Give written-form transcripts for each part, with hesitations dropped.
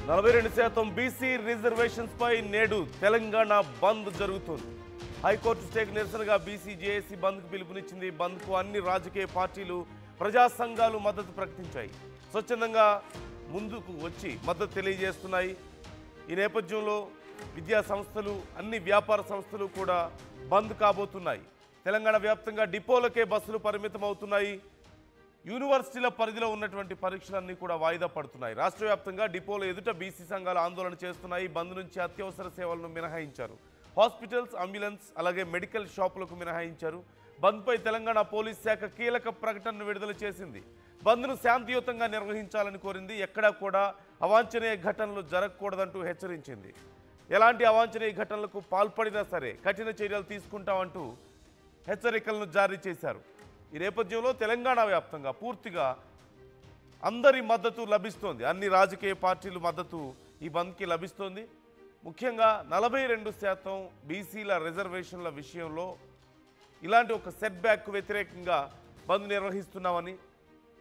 42% BC reservations పై నేడు తెలంగాణ బంద్ జరుగుతుంది. High court స్టేకి నిరసనగా బీసీ జేఏసీ బంద్కు పిలుపునిచ్చింది. బంద్కు అన్ని రాజకీయ పార్టీలు, ప్రజా సంఘాలు మద్దతు ప్రకటించాయి. స్వచ్ఛందంగా ముందుకు వచ్చి మద్దతు తెలియజేస్తున్నాయి. ఈ నేపథ్యంలో విద్యా సంస్థలు, అన్ని వ్యాపార సంస్థలు కూడా బంద్ కాబోతున్నాయి. తెలంగాణ వ్యాప్తంగా డిపోలకే బస్సులు పరిమితం అవుతున్నాయి. యూనివర్సిటీల పరిధిలో ఉన్నటువంటి పరీక్షలన్నీ కూడా వాయిదా పడుతున్నాయి. రాష్ట్ర వ్యాప్తంగా డిపోల ఎదుట బీసీ సంఘాలు ఆందోళన చేస్తున్నాయి. బంద్ నుంచి అత్యవసర సేవలను మినహాయించారు. హాస్పిటల్స్, అంబులెన్స్, అలాగే మెడికల్ షాపులకు మినహాయించారు. బంద్పై తెలంగాణ పోలీస్ శాఖ కీలక ప్రకటనను విడుదల చేసింది. బంద్ను శాంతియుతంగా నిర్వహించాలని కోరింది. ఎక్కడా కూడా అవాంఛనీయ ఘటనలు జరగకూడదంటూ హెచ్చరించింది. ఎలాంటి అవాంఛనీయ ఘటనలకు పాల్పడినా సరే కఠిన చర్యలు తీసుకుంటామంటూ హెచ్చరికలను జారీ చేశారు. ఈ నేపథ్యంలో తెలంగాణ వ్యాప్తంగా పూర్తిగా అందరి మద్దతు లభిస్తోంది. అన్ని రాజకీయ పార్టీలు మద్దతు ఈ బంద్కి లభిస్తోంది. ముఖ్యంగా 42% బీసీల రిజర్వేషన్ల విషయంలో ఇలాంటి ఒక సెట్ బ్యాక్కు వ్యతిరేకంగా బంద్ నిర్వహిస్తున్నామని,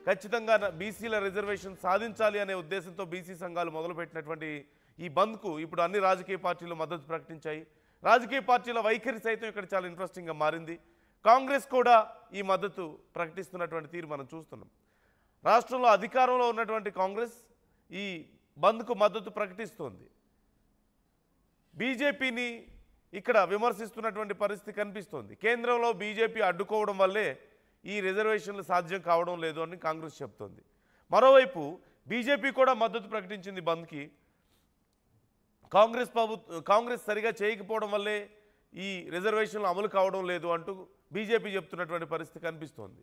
ఖచ్చితంగా బీసీల రిజర్వేషన్ సాధించాలి అనే ఉద్దేశంతో బీసీ సంఘాలు మొదలుపెట్టినటువంటి ఈ బంద్కు ఇప్పుడు అన్ని రాజకీయ పార్టీలు మద్దతు ప్రకటించాయి. రాజకీయ పార్టీల వైఖరి సైతం ఇక్కడ చాలా ఇంట్రెస్టింగ్గా మారింది. కాంగ్రెస్ కూడా ఈ మద్దతు ప్రకటిస్తున్నటువంటి తీరు మనం చూస్తున్నాం. రాష్ట్రంలో అధికారంలో ఉన్నటువంటి కాంగ్రెస్ ఈ బంద్కు మద్దతు ప్రకటిస్తోంది. బీజేపీని ఇక్కడ విమర్శిస్తున్నటువంటి పరిస్థితి కనిపిస్తోంది. కేంద్రంలో బీజేపీ అడ్డుకోవడం వల్లే ఈ రిజర్వేషన్లు సాధ్యం కావడం లేదు అని కాంగ్రెస్ చెప్తోంది. మరోవైపు బీజేపీ కూడా మద్దతు ప్రకటించింది బంద్కి. కాంగ్రెస్ సరిగా చేయకపోవడం వల్లే ఈ రిజర్వేషన్లు అమలు కావడం లేదు అంటూ బీజేపీ చెప్తున్నటువంటి పరిస్థితి కనిపిస్తోంది.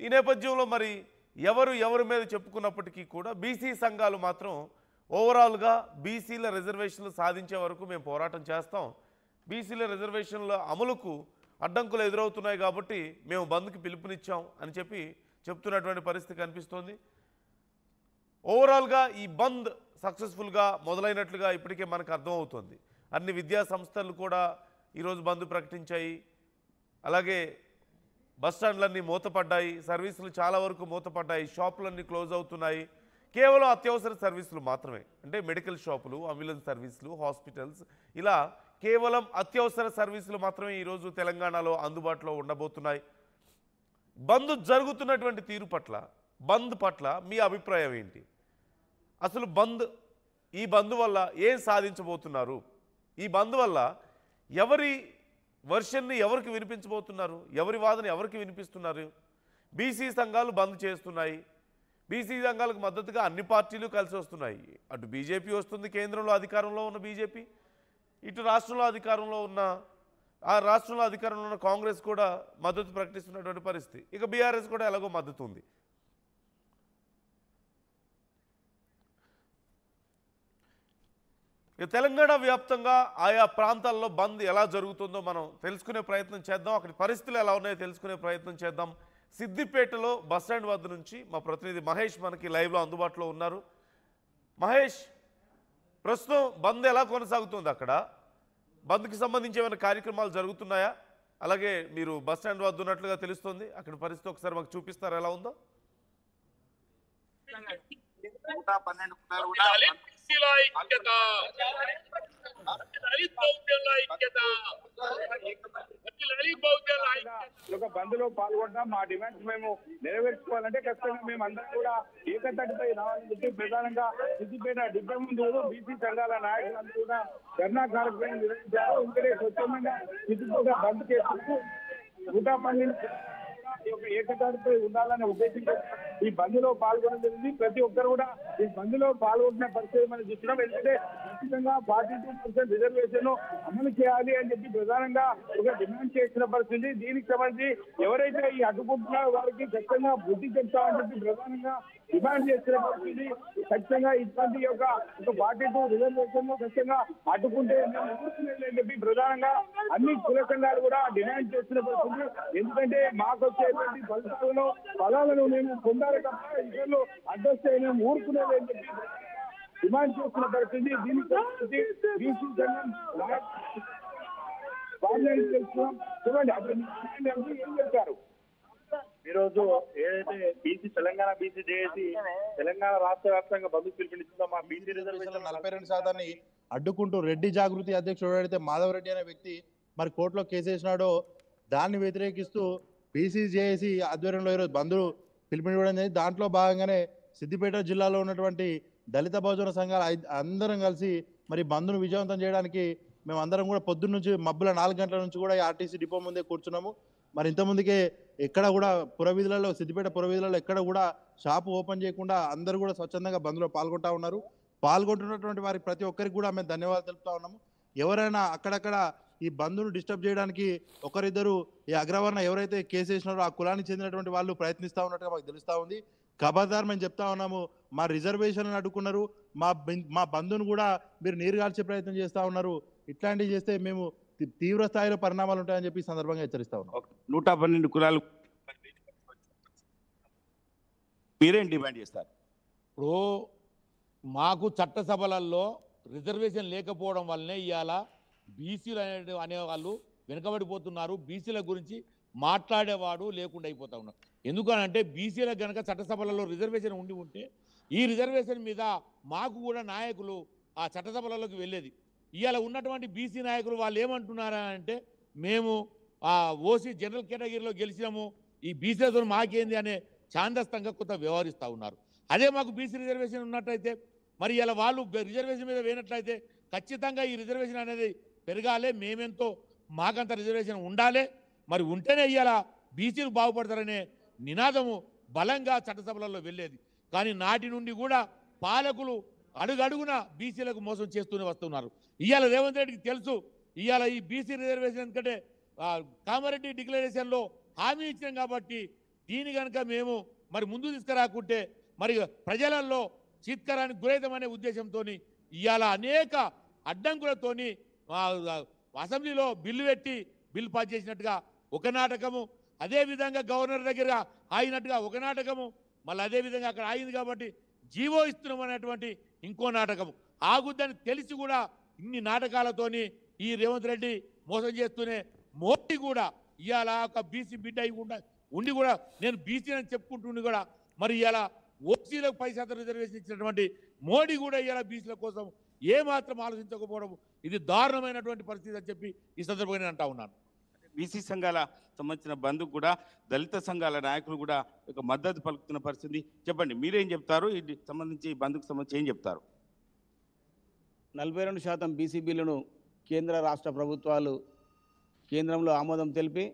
ఈ నేపథ్యంలో మరి ఎవరి మీద చెప్పుకున్నప్పటికీ కూడా బీసీ సంఘాలు మాత్రం ఓవరాల్గా బీసీల రిజర్వేషన్లు సాధించే వరకు మేము పోరాటం చేస్తాం, బీసీల రిజర్వేషన్ల అమలుకు అడ్డంకులు ఎదురవుతున్నాయి కాబట్టి మేము బంద్కి పిలుపునిచ్చాం అని చెప్తున్నటువంటి పరిస్థితి కనిపిస్తోంది. ఓవరాల్గా ఈ బంద్ సక్సెస్ఫుల్గా మొదలైనట్లుగా ఇప్పటికే మనకు అర్థమవుతోంది. అన్ని విద్యా సంస్థలు కూడా ఈరోజు బంద్ ప్రకటించాయి. అలాగే బస్టాండ్లన్నీ మూతపడ్డాయి, సర్వీసులు చాలా వరకు మూతపడ్డాయి, షాపులన్నీ క్లోజ్ అవుతున్నాయి. కేవలం అత్యవసర సర్వీసులు మాత్రమే, అంటే మెడికల్ షాపులు, అంబులెన్స్ సర్వీసులు, హాస్పిటల్స్, ఇలా కేవలం అత్యవసర సర్వీసులు మాత్రమే ఈరోజు తెలంగాణలో అందుబాటులో ఉండబోతున్నాయి. బంద్ జరుగుతున్నటువంటి తీరు పట్ల, బంద్ పట్ల మీ అభిప్రాయం ఏంటి? అసలు ఈ బంద్ వల్ల ఏం సాధించబోతున్నారు? ఈ బంద్ వల్ల ఎవరి వర్షన్ని ఎవరికి వినిపించబోతున్నారు? ఎవరి వాదన ఎవరికి వినిపిస్తున్నారు? బీసీ సంఘాలు బంద్ చేస్తున్నాయి. బీసీ సంఘాలకు మద్దతుగా అన్ని పార్టీలు కలిసి వస్తున్నాయి. అటు బీజేపీ వస్తుంది, కేంద్రంలో అధికారంలో ఉన్న బీజేపీ, ఇటు రాష్ట్రంలో అధికారంలో ఉన్న కాంగ్రెస్ కూడా మద్దతు ప్రకటిస్తున్నటువంటి పరిస్థితి. ఇక బీఆర్ఎస్ కూడా ఎలాగో మద్దతు ఉంది. ఇక తెలంగాణ వ్యాప్తంగా ఆయా ప్రాంతాల్లో బంద్ ఎలా జరుగుతుందో మనం తెలుసుకునే ప్రయత్నం చేద్దాం. అక్కడి పరిస్థితులు ఎలా ఉన్నాయో తెలుసుకునే ప్రయత్నం చేద్దాం. సిద్దిపేటలో బస్టాండ్ వద్ద నుంచి మా ప్రతినిధి మహేష్ మనకి లైవ్లో అందుబాటులో ఉన్నారు. మహేష్, ప్రస్తుతం బంద్ ఎలా కొనసాగుతుంది? అక్కడ బంద్కి సంబంధించి ఏమైనా కార్యక్రమాలు జరుగుతున్నాయా? అలాగే మీరు బస్టాండ్ వద్ద ఉన్నట్లుగా తెలుస్తుంది. అక్కడ పరిస్థితి ఒకసారి మాకు చూపిస్తారా ఎలా ఉందో? బంద్లో పాల్గొంటాం. మా డిమాండ్స్ మేము నెరవేర్చుకోవాలంటే ఖచ్చితంగా మేము అందరం కూడా ఏకతాటిపై రావాలని చెప్పి ప్రధానంగా సిద్దిపేట డిపో ముందు బీసీ సంఘాల నాయకులందరూ కూడా ధర్నా కార్యక్రమం నిర్వహించారు. ఇంకనే స్వచ్ఛంగా సిద్దిపేట బంద్ చేస్తూ 112 ఏకతాటిపై ఉండాలనే ఉద్దేశంతో ఈ బంద్ లో పాల్గొనడం జరిగింది. ప్రతి ఒక్కరు కూడా ఈ బంద్ లో పాల్గొంటున్న పరిస్థితి మనం చూస్తున్నాం. ఎందుకంటే ఖచ్చితంగా 42% రిజర్వేషన్ అమలు చేయాలి అని చెప్పి ప్రధానంగా ఒక డిమాండ్ చేసిన పరిస్థితి. దీనికి సంబంధించి ఎవరైతే ఈ అడ్డుకుంటున్నారో వారికి ఖచ్చితంగా బుద్ధి చెప్తామని చెప్పి ప్రధానంగా డిమాండ్ చేసిన పరిస్థితి. ఖచ్చితంగా ఇటువంటి ఒక 42 రిజర్వేషన్ లో ఖచ్చితంగా అడ్డుకుంటే అని చెప్పి ప్రధానంగా అన్ని కుల సంఘాలు కూడా డిమాండ్ చేస్తున్న పరిస్థితి. ఎందుకంటే మాకు వచ్చేటువంటి ఫలాలను మేము పొందాలి తప్ప ఇతరులు అడ్డొస్తే మేము ఊరుకునేది అని చెప్పి డిమాండ్ చేస్తున్న పరిస్థితి. దీనికి బీసీ సంఘం తెలుసుకున్నాం. చూడండి అప్పుడు ఏం చెప్పారు? ఈరోజు ఏదైతే తెలంగాణ బీసీ జేఏసీ తెలంగాణ రాష్ట్ర వ్యాప్తంగా బంధు పిలుపునిస్తుందో మా బీసీ రిజర్వేషన్ 42% అడ్డుకుంటూ రెడ్డి జాగృతి అధ్యక్షుడు అయితే మాధవరెడ్డి అనే వ్యక్తి మరి కోర్టులో కేసు వేసినాడో దాన్ని వ్యతిరేకిస్తూ బీసీ జేఏసీ ఆధ్వర్యంలో ఈరోజు బంధు పిలుపునివ్వడం జరిగింది. దాంట్లో భాగంగానే సిద్దిపేట జిల్లాలో ఉన్నటువంటి దళిత బహుజన సంఘాలు అందరం కలిసి మరి బంధును విజయవంతం చేయడానికి మేము అందరం కూడా పొద్దున్న నుంచి మబ్బుల 4 గంటల నుంచి కూడా ఈ ఆర్టీసీ డిపో ముందే కూర్చున్నాము. మరి ఇంతకుముందుకే ఎక్కడ కూడా పురవీధులలో సిద్దిపేట పురవీధులలో ఎక్కడ కూడా షాపు ఓపెన్ చేయకుండా అందరూ కూడా స్వచ్ఛందంగా బంద్లో పాల్గొంటా ఉన్నారు. పాల్గొంటున్నటువంటి వారి ప్రతి ఒక్కరికి కూడా మేము ధన్యవాదాలు తెలుపుతా ఉన్నాము. ఎవరైనా అక్కడక్కడ ఈ బంద్ను డిస్టర్బ్ చేయడానికి ఒకరిద్దరు ఈ అగ్రవర్ణ ఎవరైతే కేసు వేసినారో ఆ కులానికి చెందినటువంటి వాళ్ళు ప్రయత్నిస్తూ ఉన్నట్టుగా మాకు తెలుస్తూ ఉంది. ఖబర్దార్ మేము చెప్తా ఉన్నాము, మా రిజర్వేషన్లను అడ్డుకున్నారు, మా బంధును కూడా మీరు నీరుగాల్చే ప్రయత్నం చేస్తూ ఉన్నారు. ఇట్లాంటివి చేస్తే మేము తీవ్ర స్థాయిలో పరిణామాలు ఉంటాయని చెప్పి ఈ సందర్భంగా హెచ్చరిస్తా ఉన్నాం. 112 కులాలు మీరేం డిమాండ్ చేస్తారు? ఇప్పుడు మాకు చట్టసభలలో రిజర్వేషన్ లేకపోవడం వల్లనే ఇవాళ బీసీలు అనేవాళ్ళు వెనుకబడిపోతున్నారు. బీసీల గురించి మాట్లాడేవాడు లేకుండా అయిపోతా ఉన్నారు. ఎందుకనంటే బీసీలకు కనుక చట్టసభలలో రిజర్వేషన్ ఉంటే ఈ రిజర్వేషన్ మీద మాకు కూడా నాయకులు ఆ చట్టసభలలోకి వెళ్ళేది. ఇవాళ ఉన్నటువంటి బీసీ నాయకులు వాళ్ళు ఏమంటున్నారా అంటే మేము ఓసీ జనరల్ కేటగిరీలో గెలిచినాము, ఈ బీసీలతో మాకేంది అనే ఛాందస్తంగా కొంత వ్యవహరిస్తూ ఉన్నారు. అదే మాకు బీసీ రిజర్వేషన్ ఉన్నట్టయితే మరి ఇలా వాళ్ళు రిజర్వేషన్ మీద వేయనట్లయితే ఖచ్చితంగా ఈ రిజర్వేషన్ అనేది పెరగాలి, మేమెంతో మాకంత రిజర్వేషన్ ఉండాలి, మరి ఉంటేనే ఇవాళ బీసీలు బాగుపడతారనే నినాదము బలంగా చట్టసభలలో వెళ్ళేది. కానీ నాటి నుండి కూడా పాలకులు అడుగడుగున బీసీలకు మోసం చేస్తూనే వస్తున్నారు. ఇవాళ రేవంత్ రెడ్డికి తెలుసు ఇవాళ ఈ బీసీ రిజర్వేషన్ ఎందుకంటే కామారెడ్డి డిక్లరేషన్లో హామీ ఇచ్చినాం కాబట్టి దీని కనుక మేము మరి ముందు తీసుకురాకుంటే మరి ప్రజలలో చీత్కరానికి గురైతామనే ఉద్దేశంతో ఇవాళ అనేక అడ్డంకులతోని అసెంబ్లీలో బిల్లు పెట్టి బిల్లు పాస్ చేసినట్టుగా ఒక నాటకము, అదేవిధంగా గవర్నర్ దగ్గర ఆగినట్టుగా ఒక నాటకము, మళ్ళీ అదేవిధంగా అక్కడ ఆగింది కాబట్టి జీవో ఇస్తున్నాం అనేటువంటి ఇంకో నాటకము. ఆగుద్దని తెలిసి కూడా ఇన్ని నాటకాలతోని ఈ రేవంత్ రెడ్డి మోసం చేస్తూనే మోడీ కూడా ఇవాళ ఒక బీసీ బిడ్డ ఉండి కూడా నేను బీసీ అని చెప్పుకుంటుండి కూడా మరి ఇవాళ ఓసీలకు 10% రిజర్వేషన్ ఇచ్చినటువంటి మోడీ కూడా ఇవాళ బీసీల కోసం ఏమాత్రం ఆలోచించకపోవడం ఇది దారుణమైనటువంటి పరిస్థితి అని చెప్పి ఈ సందర్భంగా నేను అంటా ఉన్నాను. బీసీ సంఘాల సంబంధించిన బంధుకు కూడా దళిత సంఘాల నాయకులు కూడా ఒక మద్దతు పలుకుతున్న పరిస్థితి. చెప్పండి మీరేం చెప్తారు? ఇది సంబంధించి బంధుకు సంబంధించి ఏం చెప్తారు? 42% బీసీ బిల్లును కేంద్ర రాష్ట్ర ప్రభుత్వాలు కేంద్రంలో ఆమోదం తెలిపి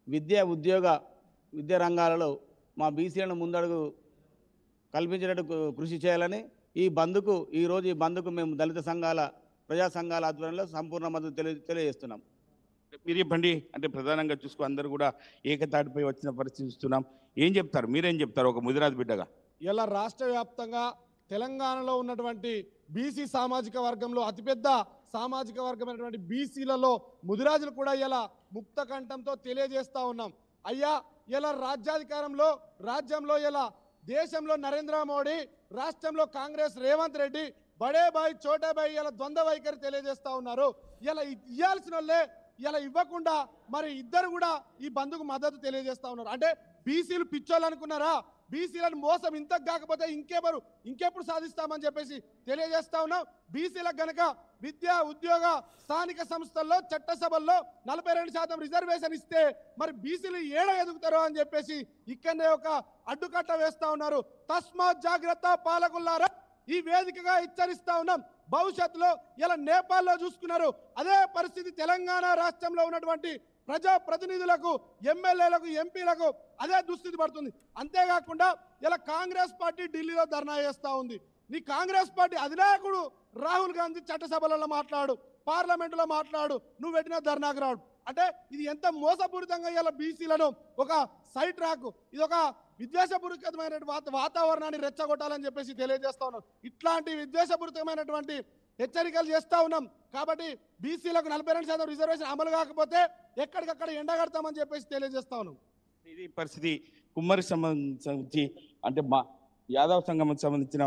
విద్యా రంగాలలో మా బీసీలను ముందడుగు కల్పించేటట్టు కృషి చేయాలని ఈరోజు ఈ బంద్కు మేము దళిత సంఘాల ప్రజా సంఘాల ఆధ్వర్యంలో సంపూర్ణ మద్దతు తెలియజేస్తున్నాం. మీరు చెప్పండి, అంటే ప్రధానంగా చూసుకో అందరూ కూడా ఏకతాటిపై వచ్చిన పరిస్థితి చూస్తున్నాం. ఏం చెప్తారు? మీరేం చెప్తారు ఒక ముదిరాజు బిడ్డగా? ఇలా రాష్ట్ర వ్యాప్తంగా తెలంగాణలో ఉన్నటువంటి బీసీ సామాజిక వర్గంలో అతిపెద్ద సామాజిక వర్గమైనటువంటి బీసీలలో ముదిరాజులు కూడా ఇలా ముక్త కంఠంతో తెలియజేస్తా ఉన్నాం. అయ్యా ఇలా రాజ్యంలో ఇలా దేశంలో నరేంద్ర మోడీ, రాష్ట్రంలో కాంగ్రెస్ రేవంత్ రెడ్డి బడే బాయ్ చోటే బాయ్ ఇలా ద్వంద్వ వైఖరి తెలియజేస్తా ఉన్నారు. ఇలా ఇవ్వాల్సిన వాళ్ళే ఇలా ఇవ్వకుండా మరి ఇద్దరు కూడా ఈ బంధుకు మద్దతు తెలియజేస్తా ఉన్నారు. అంటే బీసీలు పిచ్చోళ్ళు అనుకున్నారా? బీసీలను మోసం ఇంతకు కాకపోతే ఇంకెప్పుడు సాధిస్తామని చెప్పేసి తెలియజేస్తా ఉన్నాం. బీసీలకు గనక విద్య, ఉద్యోగ, స్థానిక సంస్థల్లో చట్టసభల్లో 42% రిజర్వేషన్ ఇస్తే మరి బీసీలు ఏడ ఎదుగుతారో అని చెప్పేసి ఇక్కడనే ఒక అడ్డుకట్ట వేస్తా ఉన్నారు. తస్మాత్ జాగ్రత్త పాలకులారా, ఈ వేదికగా హెచ్చరిస్తా ఉన్నాం. భవిష్యత్తులో ఇలా నేపాల్లో చూసుకున్నారు, అదే పరిస్థితి తెలంగాణ రాష్ట్రంలో ఉన్నటువంటి ప్రజా ప్రతినిధులకు, ఎమ్మెల్యేలకు, ఎంపీలకు అదే దుస్థితి పడుతుంది. అంతేకాకుండా ఇలా కాంగ్రెస్ పార్టీ ఢిల్లీలో ధర్నా చేస్తూ ఉంది. నీ కాంగ్రెస్ పార్టీ అధినాయకుడు రాహుల్ గాంధీ చట్టసభలలో మాట్లాడు, పార్లమెంటులో మాట్లాడు, నువ్వు పెట్టిన ధర్నాకు రాడు. అంటే ఇది ఎంత మోసపూరితంగా ఇలా బీసీలను ఒక సైట్ ట్రాక్, ఇది ఒక విద్వేషపూరితమైన వాతావరణాన్ని రెచ్చగొట్టాలని చెప్పేసి తెలియజేస్తా ఉన్నాం. ఇట్లాంటి విద్వేషపూరితమైనటువంటి హెచ్చరికలు చేస్తూ ఉన్నాం. కాబట్టి బీసీలకు 42% రిజర్వేషన్ అమలు కాకపోతే ఎక్కడికక్కడ ఎండగడతామని చెప్పేసి తెలియజేస్తా ఉన్నాం. ఇది పరిస్థితి. కుమ్మరి సంబంధించి అంటే మా యాదవ్ సంఘం సంబంధించిన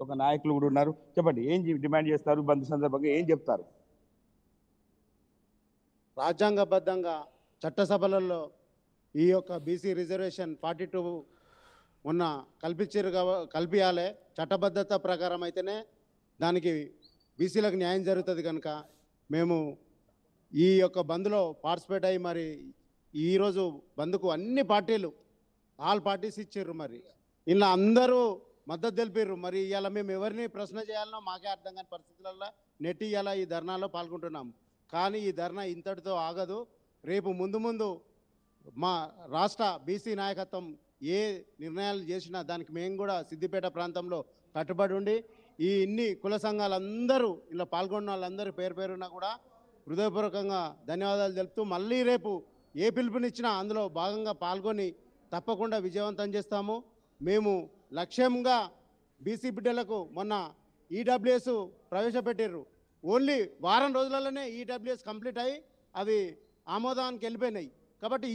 ఒక నాయకులు కూడా ఉన్నారు. చెప్పండి, ఏం డిమాండ్ చేస్తారు? బంధు సందర్భంగా ఏం చెప్తారు? రాజ్యాంగబద్ధంగా చట్టసభలలో ఈ యొక్క బీసీ రిజర్వేషన్ 42 ఉన్న కల్పించారు కల్పించాలి. చట్టబద్ధత ప్రకారం అయితేనే దానికి బీసీలకు న్యాయం జరుగుతుంది. కనుక మేము ఈ యొక్క బంద్లో పార్టిసిపేట్ అయ్యి మరి ఈరోజు బంద్కు అన్ని పార్టీలు ఆల్ పార్టీస్ ఇచ్చారు. మరి ఇలా అందరూ మద్దతు తెలిపారు. మరి ఇవాళ మేము ఎవరిని ప్రశ్న చేయాలనో మాకే అర్థం కాని పరిస్థితులలో నెట్టి ఇవాళ ఈ ధర్నాలో పాల్గొంటున్నాం. కానీ ఈ ధర్నా ఇంతటితో ఆగదు. రేపు ముందు మా రాష్ట్ర బీసీ నాయకత్వం ఏ నిర్ణయాలు చేసినా దానికి మేము కూడా సిద్దిపేట ప్రాంతంలో కట్టుబడి ఉండి ఈ ఇన్ని కుల సంఘాలందరూ ఇలా పాల్గొన్న వాళ్ళందరూ పేరున కూడా హృదయపూర్వకంగా ధన్యవాదాలు తెలుపుతూ మళ్ళీ రేపు ఏ పిలుపునిచ్చినా అందులో భాగంగా పాల్గొని తప్పకుండా విజయవంతం చేస్తాము. మేము లక్ష్యంగా బీసీ బిడ్డలకు మొన్న ఈడబ్ల్యూఎస్ ప్రవేశపెట్టారు. ఓన్లీ వారం రోజులలోనే ఈడబ్ల్యూఎస్ కంప్లీట్ అయ్యి అవి ఆమోదానికి వెళ్ళిపోయినాయి. కాబట్టి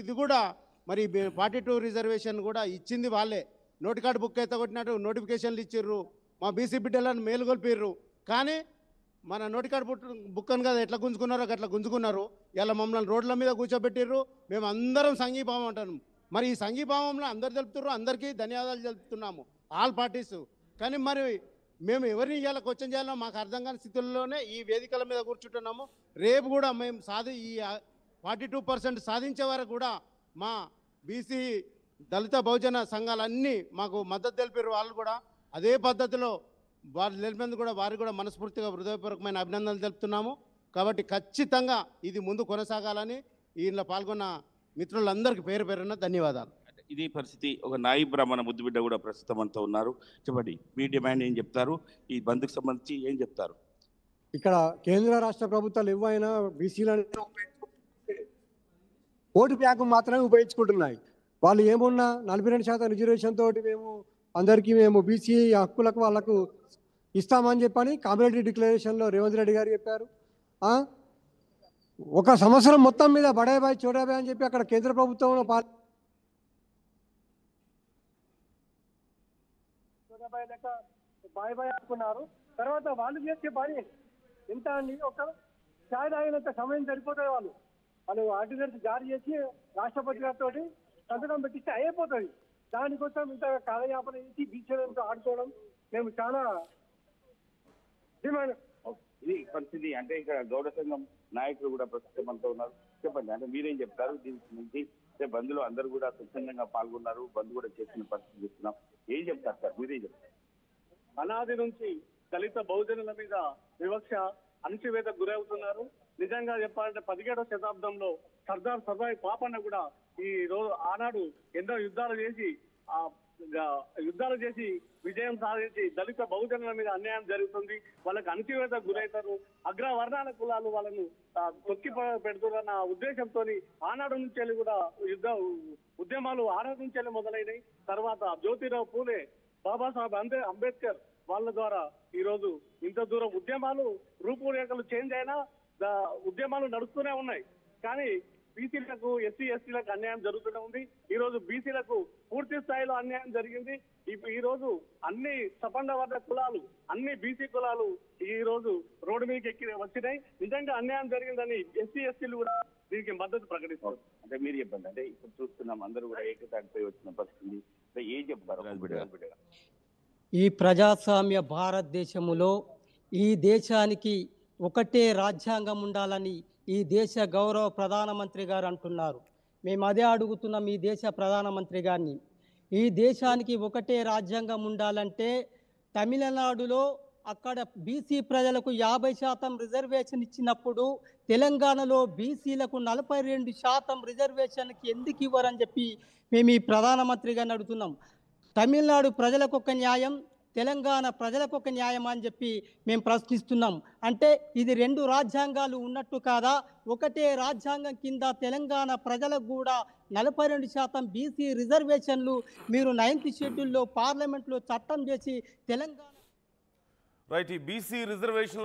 ఇది కూడా మరి 42 రిజర్వేషన్ కూడా ఇచ్చింది వాళ్ళే. నోటి కార్డు బుక్ అయితే కొట్టినట్టు నోటిఫికేషన్లు ఇచ్చిర్రు, మా బీసీ బిడ్డలను మేలుగొల్పిర్రు. కానీ మన నోటి కార్డు బుక్ అని కదా ఎట్లా గుంజుకున్నారో అట్లా గుంజుకున్నారు. ఇలా మమ్మల్ని రోడ్ల మీద కూర్చోబెట్టిర్రు. మేము అందరం సంఘీభావం అంటాము. మరి ఈ సంఘీభావంలో అందరు తెలుపుతుర్రు. అందరికీ ధన్యవాదాలు తెలుపుతున్నాము ఆల్ పార్టీస్. కానీ మరి మేము ఎవరిని ఇవాళ క్వశ్చన్ చేయాలో మాకు అర్థం కాని స్థితుల్లోనే ఈ వేదికల మీద కూర్చుంటున్నాము. రేపు కూడా మేము ఈ 42% సాధించే వరకు కూడా మా బీసీ దళిత బహుజన సంఘాలన్నీ మాకు మద్దతు తెలిపారు. వాళ్ళు కూడా అదే పద్ధతిలో వారు తెలిపినందుకు కూడా వారికి కూడా మనస్ఫూర్తిగా హృదయపూర్వకమైన అభినందనలు తెలుపుతున్నాము. కాబట్టి ఖచ్చితంగా ఇది ముందు కొనసాగాలని ఇందులో పాల్గొన్న మిత్రులందరికీ పేరున ధన్యవాదాలు. ఇది పరిస్థితి. ఒక నాయి బ్రాహ్మణ ముద్దుబిడ్డ కూడా ప్రస్తుతం అంతా ఉన్నారు. చెప్పండి, మీ డిమాండ్ ఏం చెప్తారు? ఈ బంద్కు సంబంధించి ఏం చెప్తారు? ఇక్కడ కేంద్ర రాష్ట్ర ప్రభుత్వాలు ఏవైనా బీసీలను ఓటు బ్యాంకు మాత్రమే ఉపయోగించుకుంటున్నాయి. వాళ్ళు ఏమున్నా 42% రిజర్వేషన్ తోటి మేము బీసీ హక్కులకు వాళ్ళకు ఇస్తామని చెప్పని కామిరెడ్డి డిక్లరేషన్లో రేవంత్ రెడ్డి గారు చెప్పారు. ఒక సంవత్సరం మొత్తం మీద బడాయిబాయ్ చోడాబాయ్ అని చెప్పి అక్కడ కేంద్ర ప్రభుత్వంలో బాయ్ అనుకున్నారు. తర్వాత వాళ్ళు చేసే పని ఎంత అండి, ఒక ఛాయ్ తాగినంత సమయం సరిపోతుంది. వాళ్ళు ఆర్డినెన్స్ జారీ చేసి రాష్ట్రపతి గారితో సంతకం పెట్టిస్తే అయిపోతుంది. దానికోసం ఇంత కాలయాపన చేసి బీచ్ ఆడుకోవడం మేము చాలా డిమాండ్. ఇది పరిస్థితి. అంటే ఇక్కడ గౌడ సంఘం నాయకులు కూడా ప్రస్తుతం అంతా ఉన్నారు. చెప్పండి, అంటే మీరేం చెప్తారు దీనికి నుంచి? బంద్లో అందరూ కూడా స్వచ్ఛందంగా పాల్గొన్నారు, బంద్ కూడా చేసిన పరిస్థితి చూస్తున్నాం. ఏం చెప్తారు సార్, మీరేం చెప్తారు? అనాది నుంచి దళిత బహుజనుల మీద వివక్ష అణచివేతకు గురవుతున్నారు. నిజంగా చెప్పాలంటే 17వ శతాబ్దంలో సర్దార్ సర్వాయి పాపన్న కూడా ఈ రోజు ఆనాడు ఎన్నో యుద్ధాలు చేసి విజయం సాధించి దళిత బహుజనుల మీద అన్యాయం జరుగుతుంది, వాళ్ళకి అణచివేతకు గురవుతారు, అగ్రవర్ణాల కులాలు వాళ్ళను తొక్కి పెడుతున్న ఉద్దేశంతో ఆనాడు నుంచి కూడా ఉద్యమాలు ఆనాడు నుంచి మొదలైనవి. తర్వాత జ్యోతిరావు పూలే, బాబాసాహెబ్ అంబేద్కర్ వాళ్ళ ద్వారా ఈ రోజు ఇంత దూరం ఉద్యమాలు రూపురేఖలు చేంజ్ అయినా ఉద్యమాలు నడుస్తూనే ఉన్నాయి. కానీ బీసీలకు ఎస్సీ ఎస్టీలకు అన్యాయం జరుగుతూనే ఉంది. ఈ రోజు బీసీలకు పూర్తి స్థాయిలో అన్యాయం జరిగింది. ఈ రోజు అన్ని సపండ వర్గ కులాలు, అన్ని బీసీ కులాలు ఈ రోజు రోడ్డు మీదకి వచ్చినాయి. నిజంగా అన్యాయం జరిగిందని ఎస్సీ ఎస్టీలు కూడా దీనికి మద్దతు ప్రకటిస్తారు. అంటే మీరు చెప్పండి, అంటే ఇప్పుడు చూస్తున్నాం అందరూ కూడా ఏకతాటిపై వచ్చిన పరిస్థితి. ఏం చెప్తారు? ఈ ప్రజాస్వామ్య భారతదేశములో ఈ దేశానికి ఒకటే రాజ్యాంగం ఉండాలని ఈ దేశ గౌరవ ప్రధానమంత్రి గారు అంటున్నారు. మేము అదే అడుగుతున్నాం ఈ దేశ ప్రధానమంత్రి గారిని. ఈ దేశానికి ఒకటే రాజ్యాంగం ఉండాలంటే తమిళనాడులో అక్కడ బీసీ ప్రజలకు 50% రిజర్వేషన్ ఇచ్చినప్పుడు తెలంగాణలో బీసీలకు 42% రిజర్వేషన్కి ఎందుకు ఇవ్వరని చెప్పి మేము ఈ ప్రధానమంత్రి గారిని అడుగుతున్నాం. తమిళనాడు ప్రజలకు ఒక న్యాయం, తెలంగాణ ప్రజలకు ఒక న్యాయం అని చెప్పి మేము ప్రశ్నిస్తున్నాం. అంటే ఇది 2 రాజ్యాంగాలు ఉన్నట్టు కాదా? ఒకటే రాజ్యాంగం కింద తెలంగాణ ప్రజలకు కూడా 42% బీసీ రిజర్వేషన్లు మీరు 9th షెడ్యూల్లో పార్లమెంట్లో చట్టం చేసి తెలంగాణ రైట్. ఈ బీసీ రిజర్వేషన్